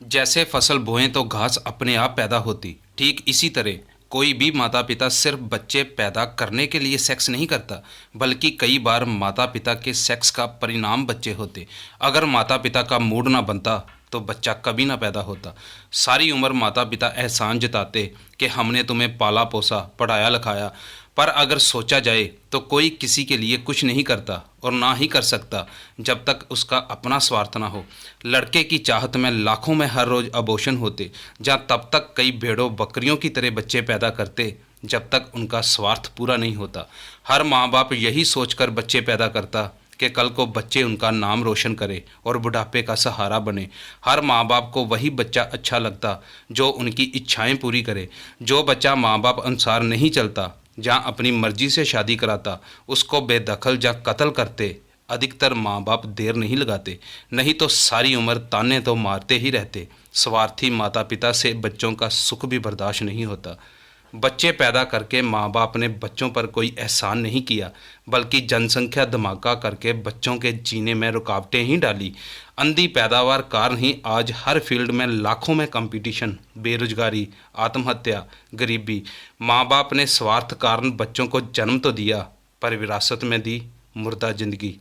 जैसे फसल बोएं तो घास अपने आप पैदा होती, ठीक इसी तरह कोई भी माता पिता सिर्फ बच्चे पैदा करने के लिए सेक्स नहीं करता, बल्कि कई बार माता पिता के सेक्स का परिणाम बच्चे होते। अगर माता पिता का मूड ना बनता तो बच्चा कभी ना पैदा होता। सारी उम्र माता पिता एहसान जताते कि हमने तुम्हें पाला पोसा पढ़ाया लिखाया, पर अगर सोचा जाए तो कोई किसी के लिए कुछ नहीं करता और ना ही कर सकता जब तक उसका अपना स्वार्थ ना हो। लड़के की चाहत में लाखों में हर रोज़ अबॉर्शन होते, जहाँ तब तक कई भेड़ों बकरियों की तरह बच्चे पैदा करते जब तक उनका स्वार्थ पूरा नहीं होता। हर माँ बाप यही सोचकर बच्चे पैदा करता कि कल को बच्चे उनका नाम रोशन करे और बुढ़ापे का सहारा बने। हर माँ बाप को वही बच्चा अच्छा लगता जो उनकी इच्छाएं पूरी करे। जो बच्चा माँ बाप अनुसार नहीं चलता, जहाँ अपनी मर्जी से शादी कराता, उसको बेदखल या कत्ल करते। अधिकतर माँ बाप देर नहीं लगाते, नहीं तो सारी उम्र ताने तो मारते ही रहते। स्वार्थी माता पिता से बच्चों का सुख भी बर्दाश्त नहीं होता। बच्चे पैदा करके माँ बाप ने बच्चों पर कोई एहसान नहीं किया, बल्कि जनसंख्या धमाका करके बच्चों के जीने में रुकावटें ही डाली। अंधी पैदावार कारण ही आज हर फील्ड में लाखों में कंपटीशन, बेरोजगारी, आत्महत्या, गरीबी। माँ बाप ने स्वार्थ कारण बच्चों को जन्म तो दिया, पर विरासत में दी मुर्दा जिंदगी।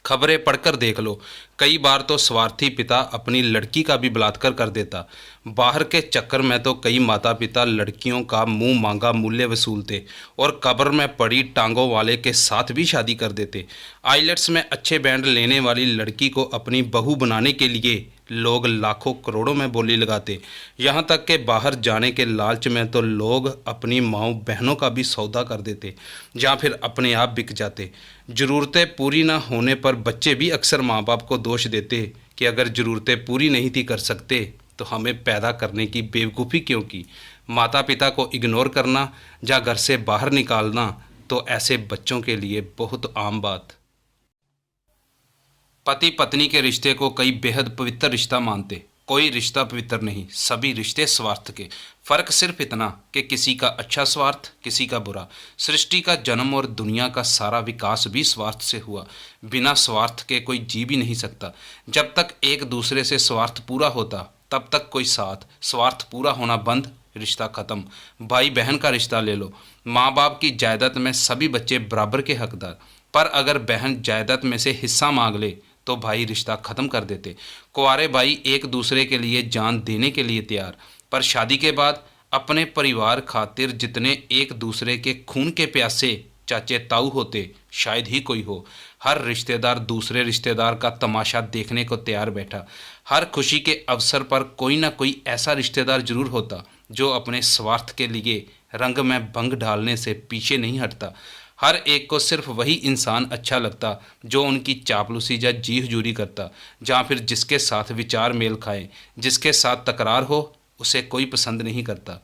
खबरें पढ़कर देख लो, कई बार तो स्वार्थी पिता अपनी लड़की का भी बलात्कार कर देता। बाहर के चक्कर में तो कई माता पिता लड़कियों का मुंह मांगा मूल्य वसूलते और कब्र में पड़ी टांगों वाले के साथ भी शादी कर देते। आइलेट्स में अच्छे बैंड लेने वाली लड़की को अपनी बहू बनाने के लिए लोग लाखों करोड़ों में बोली लगाते। यहाँ तक कि बाहर जाने के लालच में तो लोग अपनी माँओं बहनों का भी सौदा कर देते, जहाँ फिर अपने आप बिक जाते। ज़रूरतें पूरी ना होने पर बच्चे भी अक्सर माँ बाप को दोष देते कि अगर ज़रूरतें पूरी नहीं थी कर सकते तो हमें पैदा करने की बेवकूफ़ी क्यों की। माता पिता को इग्नोर करना या घर से बाहर निकालना तो ऐसे बच्चों के लिए बहुत आम बात। पति पत्नी के रिश्ते को कई बेहद पवित्र रिश्ता मानते। कोई रिश्ता पवित्र नहीं, सभी रिश्ते स्वार्थ के। फर्क सिर्फ इतना कि किसी का अच्छा स्वार्थ, किसी का बुरा। सृष्टि का जन्म और दुनिया का सारा विकास भी स्वार्थ से हुआ। बिना स्वार्थ के कोई जी भी नहीं सकता। जब तक एक दूसरे से स्वार्थ पूरा होता तब तक कोई साथ। स्वार्थ पूरा होना बंद, रिश्ता खत्म। भाई बहन का रिश्ता ले लो, माँ बाप की जायदाद में सभी बच्चे बराबर के हकदार, पर अगर बहन जायदाद में से हिस्सा मांग ले तो भाई रिश्ता खत्म कर देते। कुंवारे भाई एक दूसरे के लिए जान देने के लिए तैयार, पर शादी के बाद अपने परिवार खातिर जितने एक दूसरे के खून के प्यासे चाचे ताऊ होते शायद ही कोई हो। हर रिश्तेदार दूसरे रिश्तेदार का तमाशा देखने को तैयार बैठा। हर खुशी के अवसर पर कोई ना कोई ऐसा रिश्तेदार जरूर होता जो अपने स्वार्थ के लिए रंग में भंग डालने से पीछे नहीं हटता। हर एक को सिर्फ वही इंसान अच्छा लगता जो उनकी चापलूसी या जी हुजूरी करता, जहाँ फिर जिसके साथ विचार मेल खाए, जिसके साथ तकरार हो, उसे कोई पसंद नहीं करता।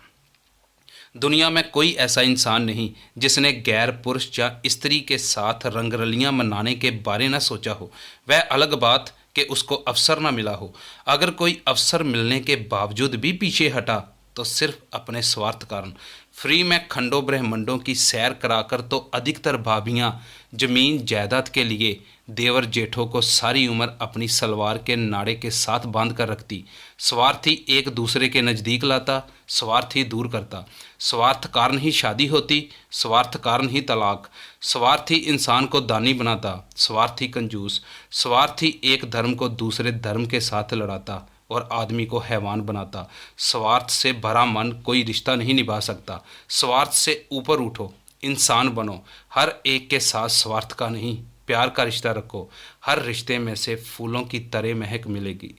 दुनिया में कोई ऐसा इंसान नहीं जिसने गैर पुरुष या स्त्री के साथ रंगरलियां मनाने के बारे न सोचा हो। वह अलग बात कि उसको अवसर न मिला हो। अगर कोई अवसर मिलने के बावजूद भी पीछे हटा तो सिर्फ अपने स्वार्थ कारण। फ्री में खंडों ब्रह्मंडों की सैर कराकर तो अधिकतर भाभियां जमीन जायदाद के लिए देवर जेठों को सारी उम्र अपनी सलवार के नाड़े के साथ बांध कर रखती। स्वार्थी एक दूसरे के नज़दीक लाता, स्वार्थी दूर करता। स्वार्थ कारण ही शादी होती, स्वार्थ कारण ही तलाक। स्वार्थी इंसान को दानी बनाता, स्वार्थी कंजूस। स्वार्थी एक धर्म को दूसरे धर्म के साथ लड़ाता और आदमी को हैवान बनाता। स्वार्थ से भरा मन कोई रिश्ता नहीं निभा सकता। स्वार्थ से ऊपर उठो, इंसान बनो। हर एक के साथ स्वार्थ का नहीं, प्यार का रिश्ता रखो। हर रिश्ते में से फूलों की तरह महक मिलेगी।